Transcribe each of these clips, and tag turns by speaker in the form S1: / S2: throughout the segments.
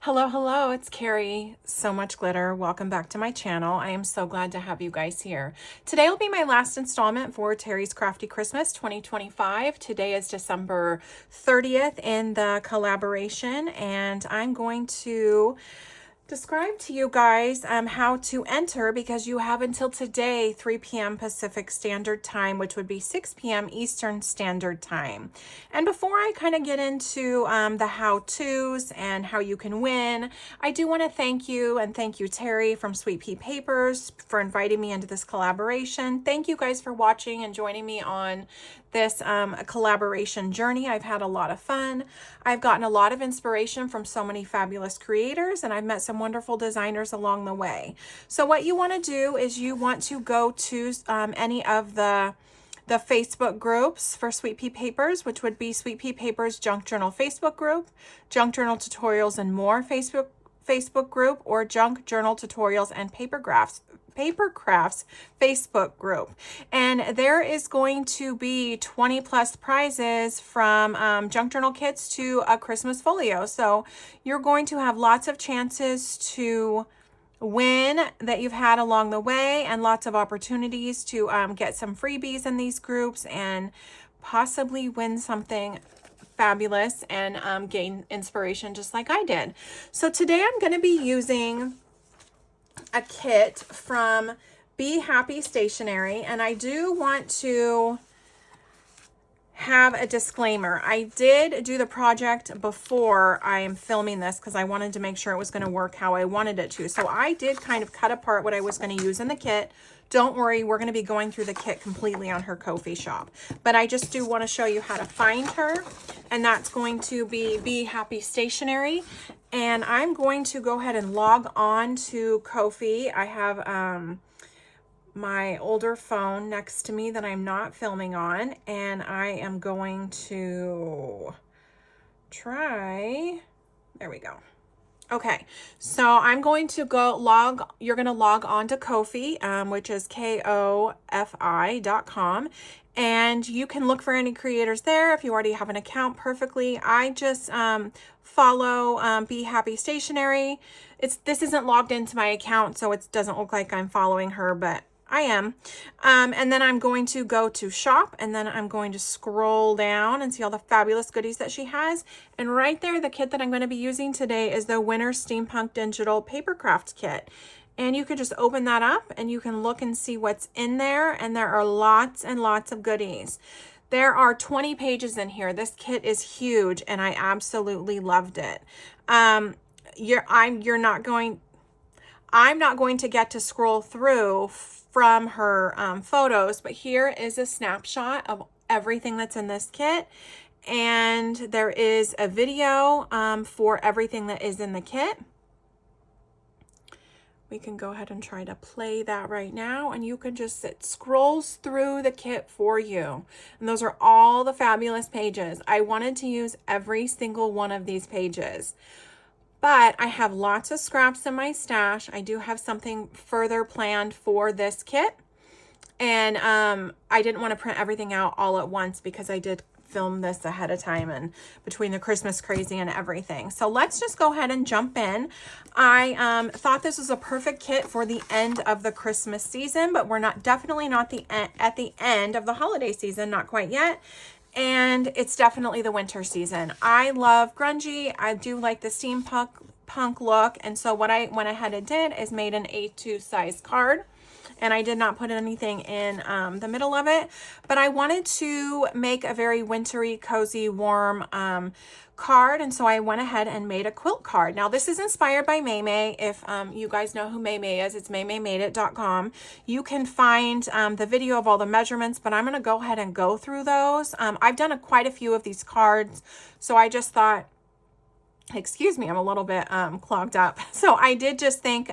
S1: Hello, hello, it's Carrie. So much glitter. Welcome back to my channel. I am so glad to have you guys here. Today will be my last installment for Teri's Crafty Christmas 2025. Today is December 30th in the collaboration, and I'm going to describe to you guys how to enter, because you have until today 3 p.m. Pacific Standard Time, which would be 6 p.m. Eastern Standard Time. And before I kind of get into the how-tos and how you can win, I do want to thank you Teri from Sweet Pea Papers for inviting me into this collaboration. Thank you guys for watching and joining me on this collaboration journey. I've had a lot of fun. I've gotten a lot of inspiration from so many fabulous creators, and I've met some wonderful designers along the way. So what you want to do is you want to go to any of the Facebook groups for Sweet Pea Papers, which would be Sweet Pea Papers Junk Journal Facebook group, Junk Journal Tutorials and More Facebook group, or Junk Journal Tutorials and Paper Crafts Facebook group. And there is going to be 20 plus prizes from junk journal kits to a Christmas folio. So you're going to have lots of chances to win that you've had along the way, and lots of opportunities to get some freebies in these groups and possibly win something fabulous and gain inspiration just like I did. So today I'm going to be using a kit from Be Happy Stationery, and I do want to have a disclaimer. I did do the project before I am filming this because I wanted to make sure it was going to work how I wanted it to. So I did kind of cut apart what I was going to use in the kit. Don't worry, we're going to be going through the kit completely on her Ko-fi shop. But I just do want to show you how to find her, and that's going to be Happy Stationery. And I'm going to go ahead and log on to Ko-fi. I have my older phone next to me that I'm not filming on, and I am going to try, there we go. Okay, so I'm going to you're going to log on to Ko-fi, which is kofi.com, and you can look for any creators there if you already have an account perfectly. I just follow Be Happy Stationery. This isn't logged into my account, so it doesn't look like I'm following her, but I am. And then I'm going to go to shop, and then I'm going to scroll down and see all the fabulous goodies that she has. And right there, the kit that I'm going to be using today is the Winter Steampunk Digital Paper Craft Kit. And you can just open that up and you can look and see what's in there. And there are lots and lots of goodies. There are 20 pages in here. This kit is huge, and I absolutely loved it. I'm not going to get to scroll through from her photos, but here is a snapshot of everything that's in this kit, and there is a video for everything that is in the kit. We can go ahead and try to play that right now, and you can just, it scrolls through the kit for you. And those are all the fabulous pages. I wanted to use every single one of these pages, but I have lots of scraps in my stash. I do have something further planned for this kit. And I didn't want to print everything out all at once because I did film this ahead of time and between the Christmas crazy and everything. So let's just go ahead and jump in. I thought this was a perfect kit for the end of the Christmas season, but we're definitely not at the end of the holiday season, not quite yet. And it's definitely the winter season. I love grungy. I do like the steampunk look. And so what I went ahead and did is made an A2 size card. And I did not put anything in the middle of it. But I wanted to make a very wintry, cozy, warm card. And so I went ahead and made a quilt card. Now this is inspired by Maymay. If you guys know who Maymay is, it's maymaymadeit.com. You can find the video of all the measurements, but I'm going to go ahead and go through those. I've done quite a few of these cards, so I just thought, excuse me, I'm a little bit clogged up. So I did just think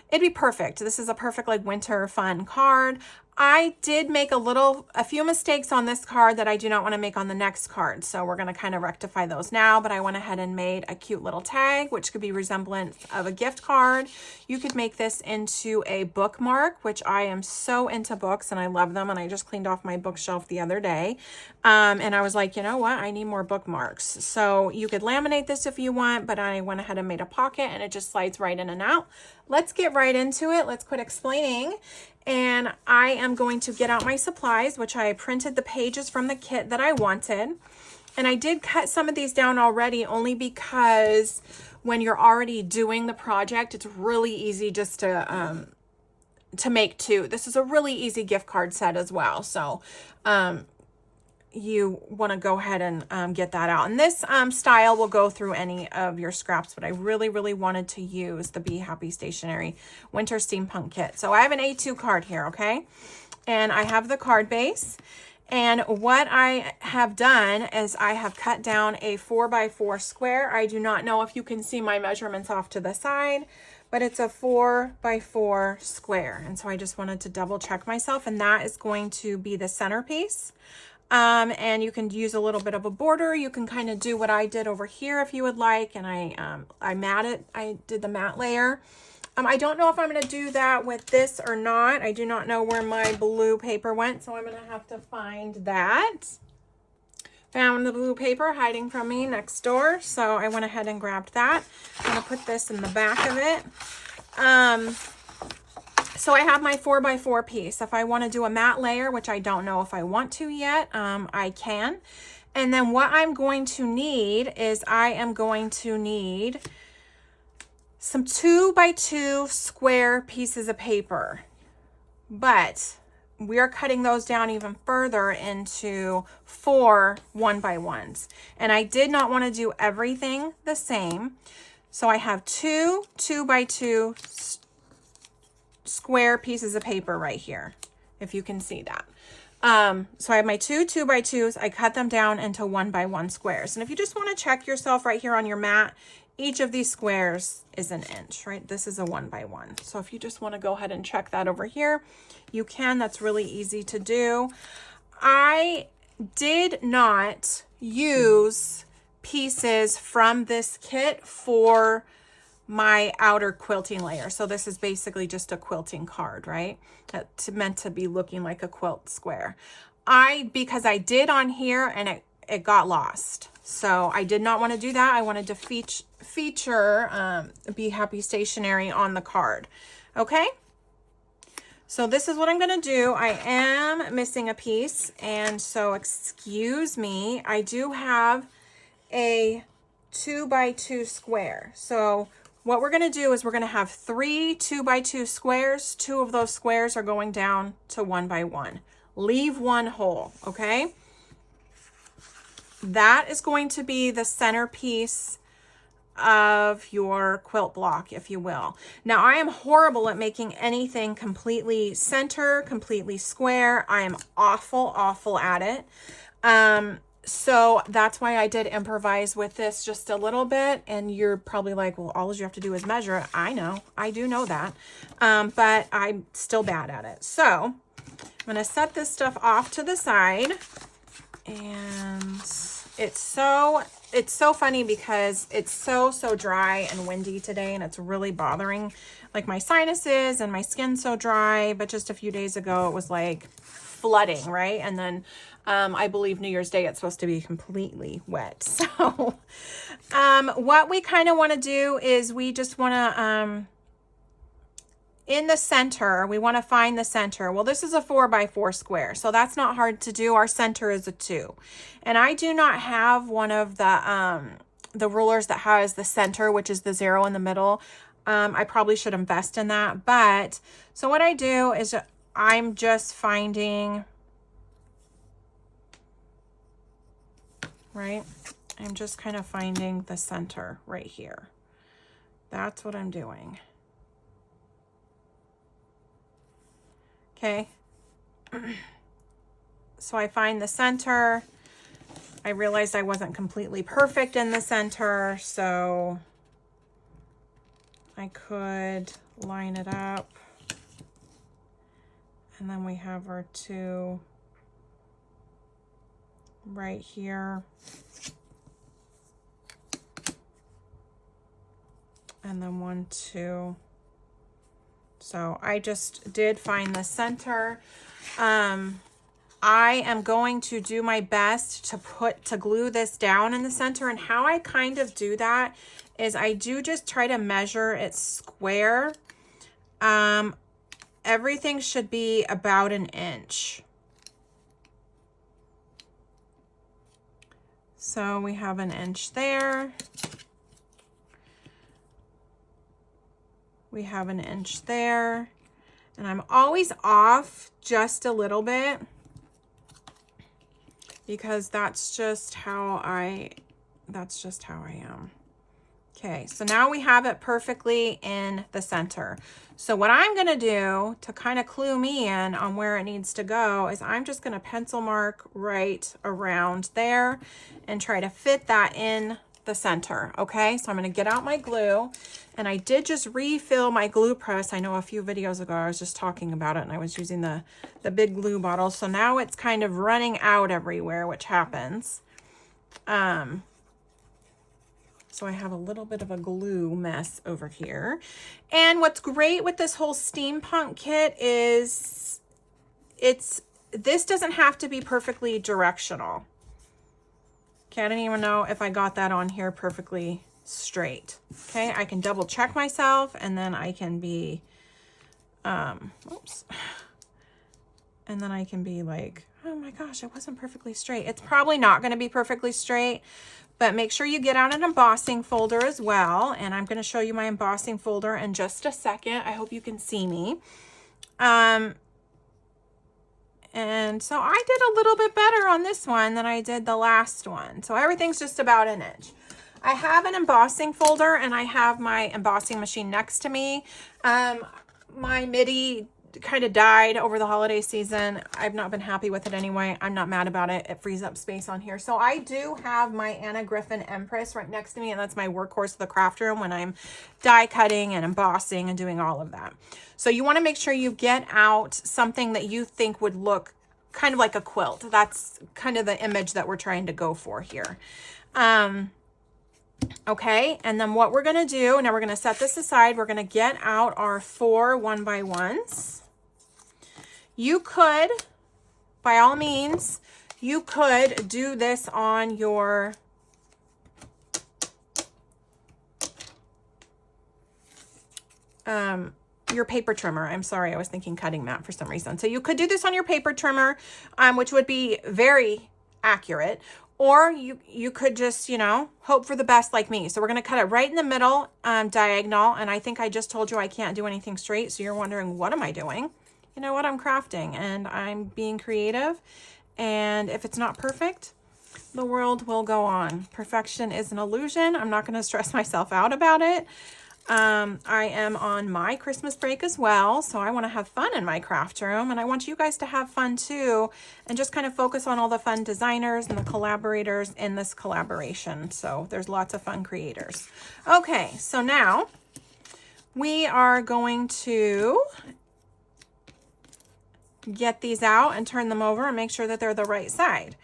S1: it'd be perfect. This is a perfect like winter fun card. I did make a few mistakes on this card that I do not want to make on the next card. So we're going to kind of rectify those now, but I went ahead and made a cute little tag, which could be resemblance of a gift card. You could make this into a bookmark, which I am so into books and I love them. And I just cleaned off my bookshelf the other day. And I was like, you know what? I need more bookmarks. So you could laminate this if you want, but I went ahead and made a pocket and it just slides right in and out. Let's get right into it. Let's quit explaining. And I am going to get out my supplies, which I printed the pages from the kit that I wanted. And I did cut some of these down already only because when you're already doing the project, it's really easy just to make two. This is a really easy gift card set as well. So you want to go ahead and get that out. And this style will go through any of your scraps, but I really, really wanted to use the Be Happy Stationery Winter Steampunk Kit. So I have an A2 card here, okay? And I have the card base. And what I have done is I have cut down a 4x4 square. I do not know if you can see my measurements off to the side, but it's a 4x4 square. And so I just wanted to double check myself, and that is going to be the centerpiece. And you can use a little bit of a border. You can kind of do what I did over here if you would like. And I did the matte layer. I don't know if I'm going to do that with this or not. I do not know where my blue paper went, so I'm going to have to find that. Found the blue paper hiding from me next door, so I went ahead and grabbed that. I'm going to put this in the back of it. So I have my 4x4 piece. If I want to do a matte layer, which I don't know if I want to yet, I can. And then what I'm going to need is I am going to need some 2x2 square pieces of paper. But we're cutting those down even further into 4 1x1s. And I did not want to do everything the same. So I have 2 2x2 square pieces of paper right here, if you can see that. So I have my 2 2x2s. I cut them down into 1x1 squares. And if you just want to check yourself right here on your mat, each of these squares is an inch, right? This is a 1x1. So if you just want to go ahead and check that over here, you can. That's really easy to do. I did not use pieces from this kit for my outer quilting layer. So this is basically just a quilting card, right? That's meant to be looking like a quilt square. Because I did on here and it got lost. So I did not want to do that. I wanted to feature Be Happy Stationery on the card. Okay. So this is what I'm going to do. I am missing a piece. And so excuse me, I do have a 2x2 square. So what we're going to do is we're going to have 3 2x2 squares. 2 of those squares are going down to 1x1. Leave one hole, okay? That is going to be the centerpiece of your quilt block, if you will. Now, I am horrible at making anything completely center, completely square. I am awful, awful at it. So that's why I did improvise with this just a little bit. And you're probably like, well, all you have to do is measure it. I know, I do know that. But I'm still bad at it. So I'm going to set this stuff off to the side. And it's so funny because it's so dry and windy today, and it's really bothering like my sinuses, and my skin's so dry. But just a few days ago, it was like flooding, right? And then I believe New Year's Day, it's supposed to be completely wet. So what we kind of want to do is we just want to, in the center, we want to find the center. Well, this is a 4x4 square, so that's not hard to do. Our center is a 2. And I do not have one of the rulers that has the center, which is the 0 in the middle. I probably should invest in that. But so what I do is I'm just finding, right? I'm just kind of finding the center right here. That's what I'm doing. Okay. So I find the center. I realized I wasn't completely perfect in the center, so I could line it up And then we have our 2 right here. And then 1, 2. So I just did find the center. I am going to do my best to glue this down in the center. And how I kind of do that is I do just try to measure it square. Everything should be about 1 inch. So we have 1 inch there. We have 1 inch there. And I'm always off just a little bit because that's just how I am. Okay, so now we have it perfectly in the center. So what I'm gonna do to kind of clue me in on where it needs to go is I'm just gonna pencil mark right around there and try to fit that in the center, okay? So I'm gonna get out my glue, and I did just refill my glue press. I know a few videos ago I was just talking about it and I was using the big glue bottle. So now it's kind of running out everywhere, which happens. So I have a little bit of a glue mess over here. And what's great with this whole steampunk kit is this doesn't have to be perfectly directional. Okay, I don't even know if I got that on here perfectly straight. Okay, I can double check myself, and then I can be, oops. And then I can be like, oh my gosh, it wasn't perfectly straight. It's probably not going to be perfectly straight, but make sure you get out an embossing folder as well. And I'm going to show you my embossing folder in just a second. I hope you can see me. And so I did a little bit better on this one than I did the last one. So everything's just about 1 inch. I have an embossing folder and I have my embossing machine next to me. My MIDI kind of died over the holiday season. I've not been happy with it anyway. I'm not mad about it. It frees up space on here. So I do have my Anna Griffin Empress right next to me, and that's my workhorse of the craft room when I'm die cutting and embossing and doing all of that. So you want to make sure you get out something that you think would look kind of like a quilt. That's kind of the image that we're trying to go for here. Okay, and then what we're going to do, now we're going to set this aside. We're going to get out our 4 1x1s. You could, by all means, you could do this on your paper trimmer. I'm sorry, I was thinking cutting mat for some reason. So you could do this on your paper trimmer, which would be very accurate. Or you could just, you know, hope for the best like me. So we're going to cut it right in the middle, diagonal. And I think I just told you I can't do anything straight. So you're wondering, what am I doing? You know what? I'm crafting and I'm being creative. And if it's not perfect, the world will go on. Perfection is an illusion. I'm not going to stress myself out about it. I am on my Christmas break as well, so I want to have fun in my craft room, and I want you guys to have fun too, and just kind of focus on all the fun designers and the collaborators in this collaboration. So there's lots of fun creators. Okay, so now we are going to get these out and turn them over and make sure that they're the right side.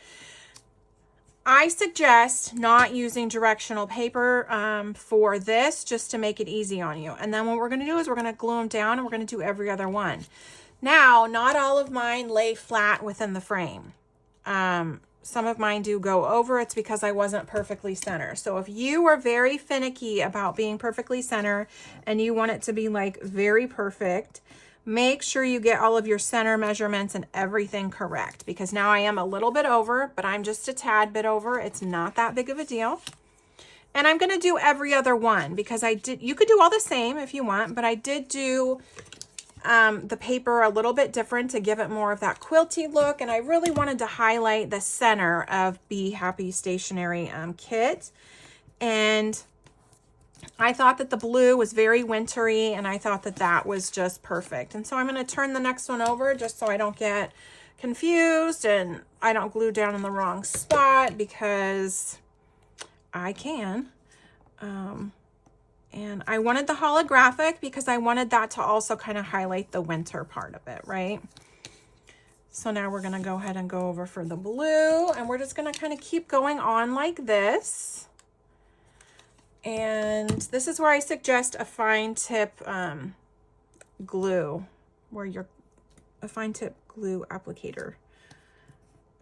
S1: I suggest not using directional paper for this, just to make it easy on you. And then what we're going to do is we're going to glue them down, and we're going to do every other one. Now, not all of mine lay flat within the frame. Some of mine do go over. It's because I wasn't perfectly center. So if you are very finicky about being perfectly center and you want it to be like very perfect, make sure you get all of your center measurements and everything correct, because now I am a little bit over, but I'm just a tad bit over. It's not that big of a deal. And I'm going to do every other one because you could do all the same if you want, but I did do the paper a little bit different to give it more of that quilty look. And I really wanted to highlight the center of Be Happy Stationery kit. And I thought that the blue was very wintry, and I thought that that was just perfect. And so I'm going to turn the next one over just so I don't get confused and I don't glue down in the wrong spot, because I can. And I wanted the holographic because I wanted that to also kind of highlight the winter part of it, right? So now we're gonna go ahead and go over for the blue, and we're just gonna kind of keep going on like this. And this is where I suggest a fine tip glue, a fine tip glue applicator.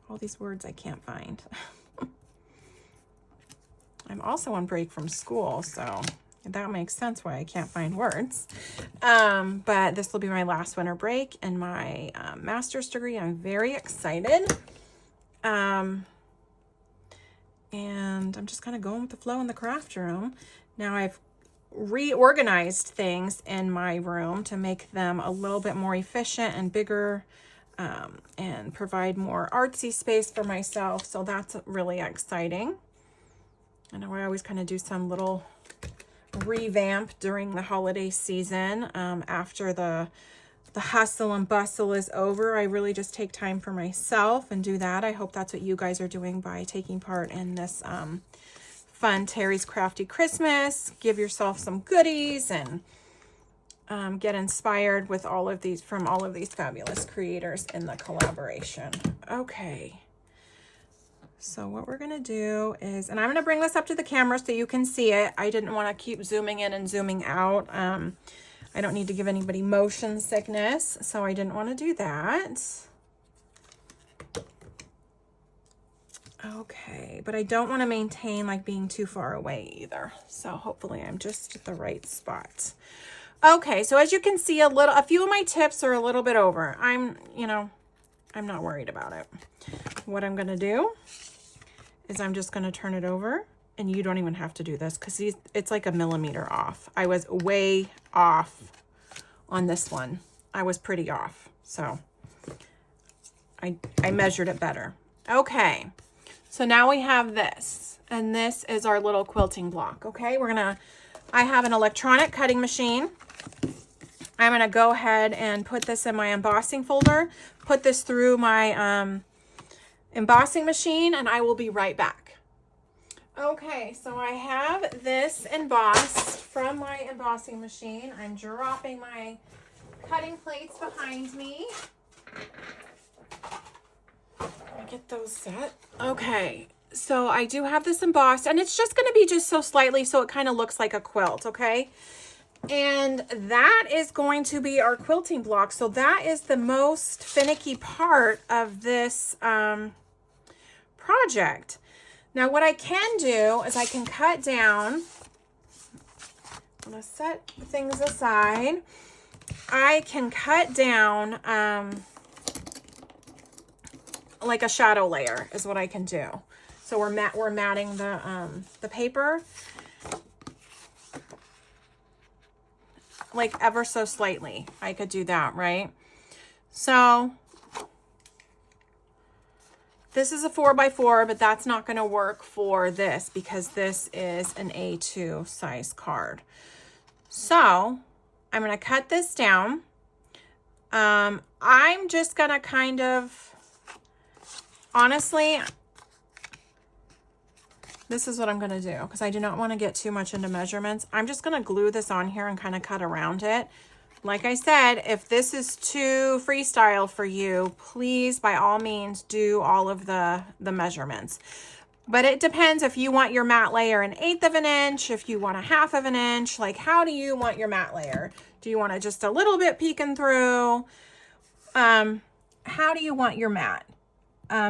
S1: All these words I can't find. I'm also on break from school, so that makes sense why I can't find words. But this will be my last winter break in my master's degree. I'm very excited. And I'm just kind of going with the flow in the craft room. Now I've reorganized things in my room to make them a little bit more efficient and bigger, and provide more artsy space for myself. So that's really exciting. I know I always kind of do some little revamp during the holiday season. After the hustle and bustle is over, I really just take time for myself and do that. I hope that's what you guys are doing by taking part in this fun Teri's Crafty Christmas. Give yourself some goodies and get inspired with all of these fabulous creators in the collaboration. Okay. So what we're going to do is, and I'm going to bring this up to the camera so you can see it. I didn't want to keep zooming in and zooming out. I don't need to give anybody motion sickness, so I didn't want to do that. Okay, but I don't want to maintain like being too far away either. So hopefully I'm just at the right spot. Okay, so as you can see, a few of my tips are a little bit over. I'm not worried about it. What I'm going to do is I'm just going to turn it over, and you don't even have to do this because it's like a millimeter off. I was way off on this one. I was pretty off. So I measured it better. Okay. So now we have this, and this is our little quilting block. Okay. I have an electronic cutting machine. I'm going to go ahead and put this in my embossing folder, put this through my, embossing machine, and I will be right back. Okay, so I have this embossed from my embossing machine. I'm dropping my cutting plates behind me. Let me get those set. Okay, so I do have this embossed, and it's just going to be just so slightly so it kind of looks like a quilt, okay? And that is going to be our quilting block. So that is the most finicky part of this project. Now what I can do is I can cut down. I'm going to set things aside. I can cut down like a shadow layer is what I can do. So we're matting the paper like ever so slightly. I could do that, right? So this is a 4x4, but that's not going to work for this because this is an A2 size card. So I'm going to cut this down. I'm just going to kind of, honestly, this is what I'm going to do because I do not want to get too much into measurements. I'm just going to glue this on here and kind of cut around it. Like I said, if this is too freestyle for you, please, by all means, do all of the measurements. But it depends if you want your mat layer 1/8 of an inch, if you want 1/2 of an inch, like how do you want your mat layer? Do you want it just a little bit peeking through? How do you want your mat?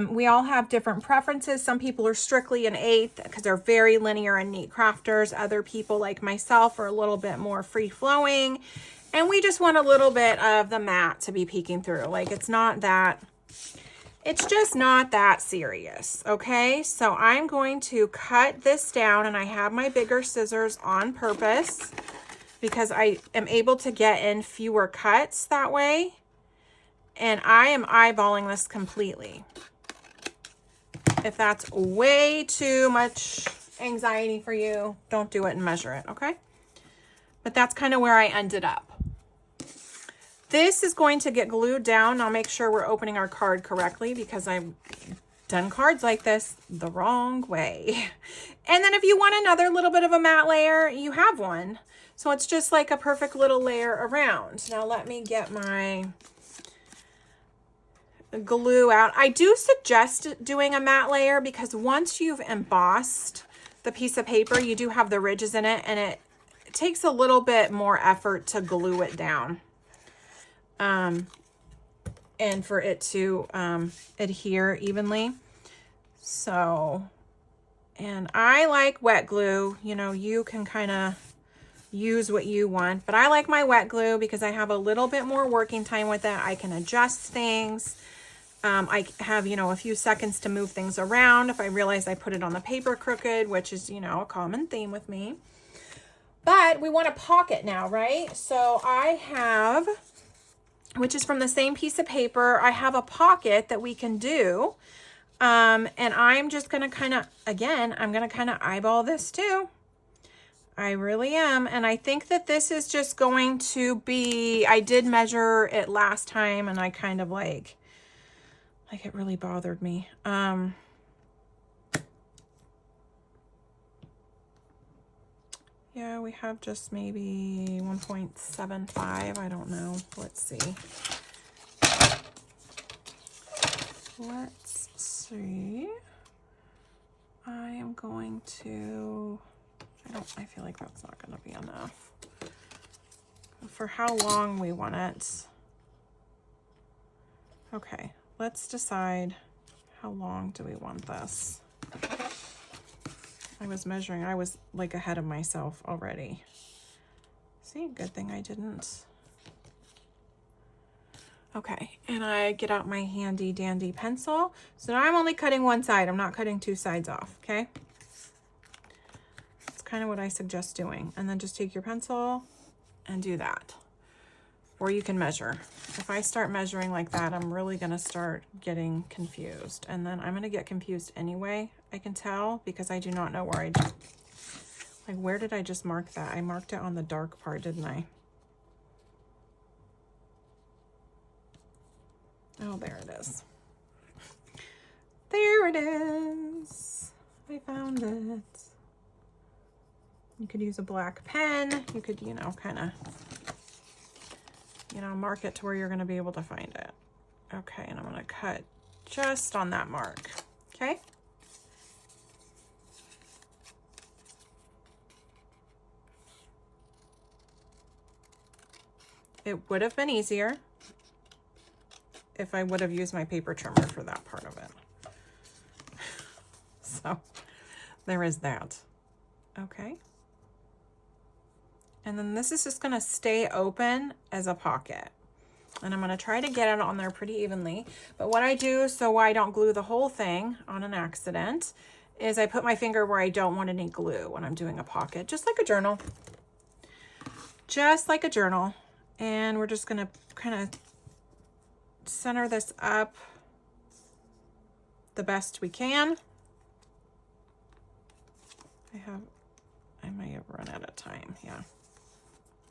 S1: We all have different preferences. Some people are strictly 1/8 because they're very linear and neat crafters. Other people like myself are a little bit more free flowing. And we just want a little bit of the mat to be peeking through. Like it's just not that serious. Okay, so I'm going to cut this down, and I have my bigger scissors on purpose because I am able to get in fewer cuts that way. And I am eyeballing this completely. If that's way too much anxiety for you, don't do it and measure it, okay? But that's kind of where I ended up. This is going to get glued down. I'll make sure we're opening our card correctly because I've done cards like this the wrong way. And then if you want another little bit of a mat layer, you have one. So it's just like a perfect little layer around. Now let me get my glue out. I do suggest doing a matte layer because once you've embossed the piece of paper, you do have the ridges in it, and it takes a little bit more effort to glue it down. And for it to adhere evenly. So, and I like wet glue. You know, you can kind of use what you want, but I like my wet glue because I have a little bit more working time with it. I can adjust things. I have, you know, a few seconds to move things around if I realize I put it on the paper crooked, which is, you know, a common theme with me. But we want a pocket now, right? So I have, which is from the same piece of paper, I have a pocket that we can do. And I'm just going to kind of, again, I'm going to kind of eyeball this too. I really am. And I think that this is just going to be, I did measure it last time and I kind of like it really bothered me. Yeah, we have just maybe 1.75. I don't know. Let's see. Let's see. I am going to, I feel like that's not going to be enough. For how long we want it. Okay, let's decide how long do we want this. I was measuring, I was like ahead of myself already. See, good thing I didn't. Okay, and I get out my handy dandy pencil. So now I'm only cutting one side. I'm not cutting two sides off, okay? That's kind of what I suggest doing. And then just take your pencil and do that. Or you can measure. If I start measuring like that, I'm really gonna start getting confused. And then I'm gonna get confused anyway, I can tell, because I do not know where where did I just mark that? I marked it on the dark part, didn't I? Oh, there it is. There it is. I found it. You could use a black pen. You could, you know, kind of, you know, mark it to where you're going to be able to find it. Okay, and I'm going to cut just on that mark. Okay. It would have been easier if I would have used my paper trimmer for that part of it. So there is that. Okay. And then this is just going to stay open as a pocket. And I'm going to try to get it on there pretty evenly. But what I do, so I don't glue the whole thing on an accident, is I put my finger where I don't want any glue when I'm doing a pocket, just like a journal. Just like a journal. And we're just going to kind of center this up the best we can. I might have run out of time. Yeah.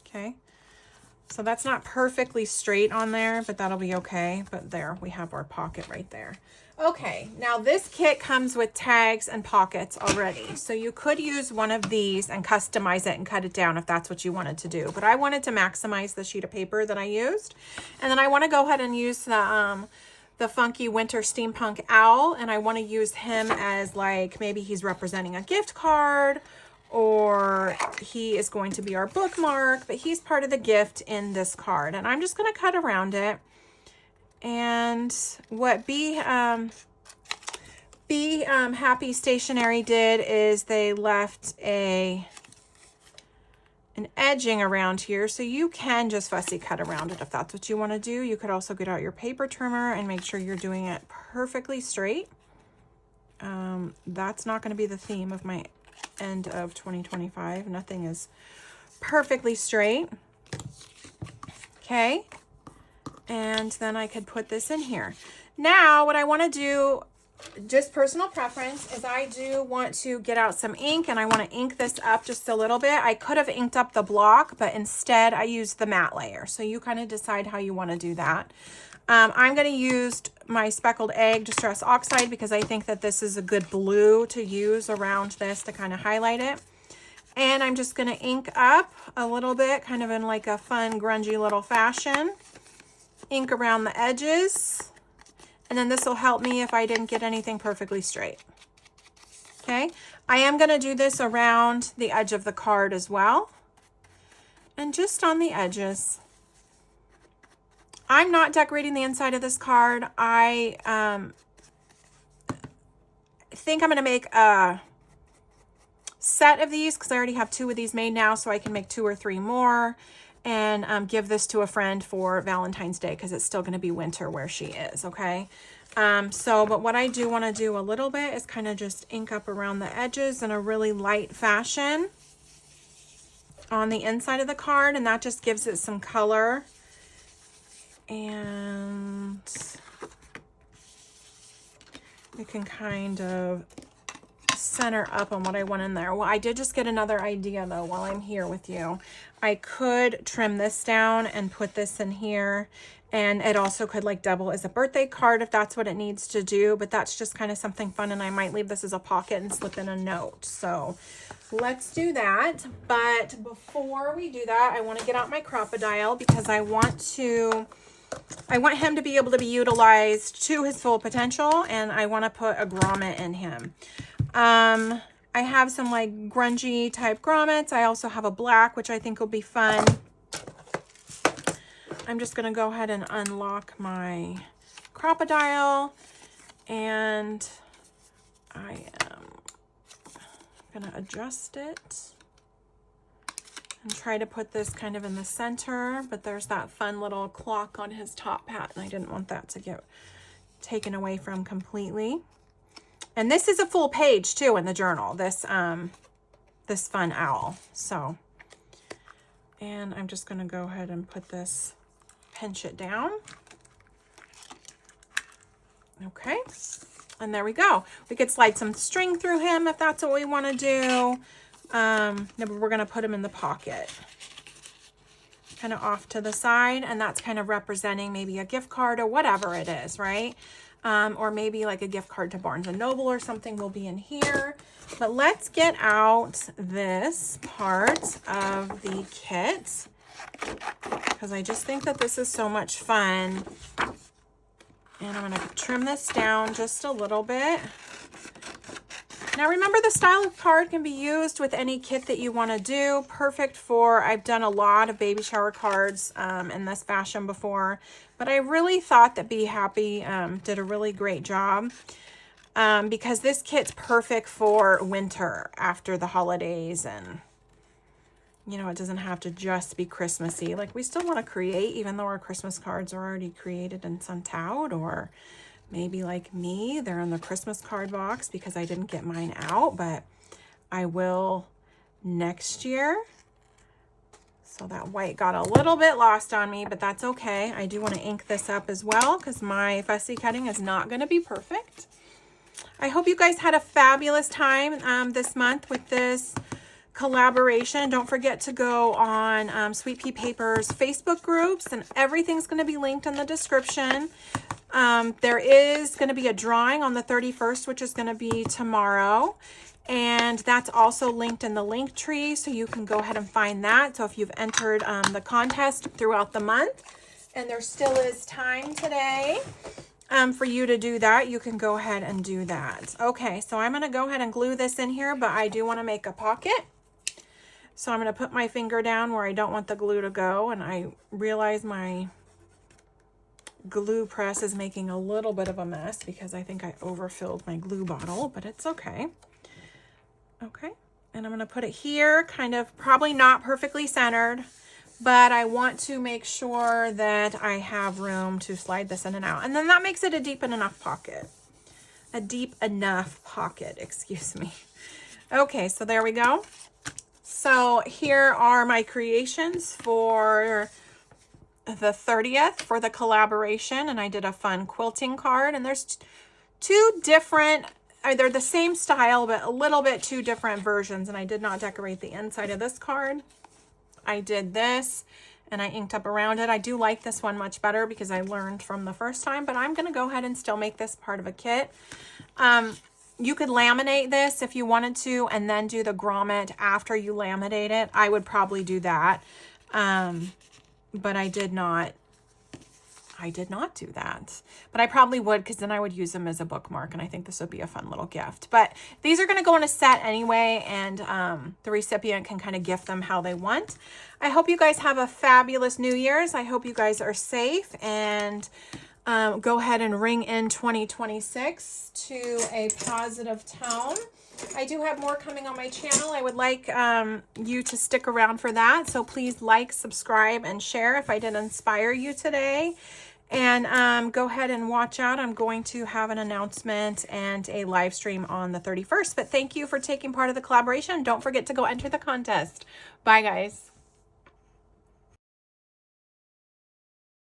S1: Okay. So that's not perfectly straight on there, but that'll be okay. But there, we have our pocket right there. Okay, now this kit comes with tags and pockets already. So you could use one of these and customize it and cut it down if that's what you wanted to do. But I wanted to maximize the sheet of paper that I used. And then I want to go ahead and use the funky winter steampunk owl. And I want to use him as like, maybe he's representing a gift card, or he is going to be our bookmark, but he's part of the gift in this card. And I'm just going to cut around it. And what Be Happy Stationery did is they left an edging around here, so you can just fussy cut around it if that's what you want to do. You could also get out your paper trimmer and make sure you're doing it perfectly straight. That's not going to be the theme of my end of 2025. Nothing is perfectly straight. Okay. And then I could put this in here. Now, what I want to do, just personal preference, is I do want to get out some ink, and I want to ink this up just a little bit. I could have inked up the block, but instead I used the matte layer. So you kind of decide how you want to do that. I'm going to use my Speckled Egg Distress Oxide because I think that this is a good blue to use around this to kind of highlight it. And I'm just going to ink up a little bit, kind of in like a fun, grungy little fashion. Ink around the edges. And then this will help me if I didn't get anything perfectly straight. Okay, I am going to do this around the edge of the card as well. And just on the edges. I'm not decorating the inside of this card. I think I'm going to make a set of these because I already have 2 of these made now, so I can make 2 or 3 more and give this to a friend for Valentine's Day because it's still going to be winter where she is, okay? But what I do want to do a little bit is kind of just ink up around the edges in a really light fashion on the inside of the card, and that just gives it some color. And you can kind of center up on what I want in there. Well, I did just get another idea though while I'm here with you. I could trim this down and put this in here, and it also could like double as a birthday card if that's what it needs to do, but that's just kind of something fun, and I might leave this as a pocket and slip in a note. So let's do that. But before we do that, I want to get out my crocodile because I want him to be able to be utilized to his full potential, and I want to put a grommet in him. I have some like grungy type grommets. I also have a black, which I think will be fun. I'm just going to go ahead and unlock my crocodile, and I am going to adjust it and try to put this kind of in the center, but there's that fun little clock on his top hat, and I didn't want that to get taken away from completely. And this is a full page too in the journal, this this fun owl. So, and I'm just going to go ahead and put this, pinch it down. Okay, and there we go. We could slide some string through him if that's what we want to do. Then we're going to put him in the pocket, kind of off to the side, and that's kind of representing maybe a gift card or whatever it is, right? Or maybe like a gift card to Barnes & Noble or something will be in here. But let's get out this part of the kit because I just think that this is so much fun. And I'm going to trim this down just a little bit. Now remember, the style of card can be used with any kit that you want to do. Perfect for, I've done a lot of baby shower cards in this fashion before, but I really thought that Be Happy did a really great job because this kit's perfect for winter after the holidays, and you know, it doesn't have to just be Christmassy. Like, we still want to create, even though our Christmas cards are already created and sent out, or maybe like me, they're in the Christmas card box because I didn't get mine out, but I will next year. So that white got a little bit lost on me, but that's okay. I do want to ink this up as well because my fussy cutting is not going to be perfect. I hope you guys had a fabulous time this month with this collaboration. Don't forget to go on Sweet Pea Paper's Facebook groups, and everything's going to be linked in the description. There is going to be a drawing on the 31st, which is going to be tomorrow. And that's also linked in the link tree, so you can go ahead and find that. So if you've entered the contest throughout the month, and there still is time today for you to do that, you can go ahead and do that. Okay, so I'm going to go ahead and glue this in here, but I do want to make a pocket. So I'm going to put my finger down where I don't want the glue to go, and I realize my glue press is making a little bit of a mess because I think I overfilled my glue bottle, but it's okay. Okay, and I'm going to put it here, kind of probably not perfectly centered, but I want to make sure that I have room to slide this in and out. And then that makes it a deep enough pocket. A deep enough pocket, excuse me. Okay, so there we go. So here are my creations for the 30th for the collaboration, and I did a fun quilting card, and there's two different, they're the same style, but a little bit two different versions, and I did not decorate the inside of this card. I did this, and I inked up around it. I do like this one much better because I learned from the first time, but I'm going to go ahead and still make this part of a kit. You could laminate this if you wanted to, and then do the grommet after you laminate it. I would probably do that, but I did not I did not do that, but I probably would, because then I would use them as a bookmark, and I think this would be a fun little gift. But these are going to go in a set anyway, and the recipient can kind of gift them how they want. I hope you guys have a fabulous New Year's. I hope you guys are safe, and go ahead and ring in 2026 to a positive tone. I do have more coming on my channel. I would like you to stick around for that. So please like, subscribe, and share if I did inspire you today. And go ahead and watch out. I'm going to have an announcement and a live stream on the 31st. But thank you for taking part of the collaboration. Don't forget to go enter the contest. Bye, guys.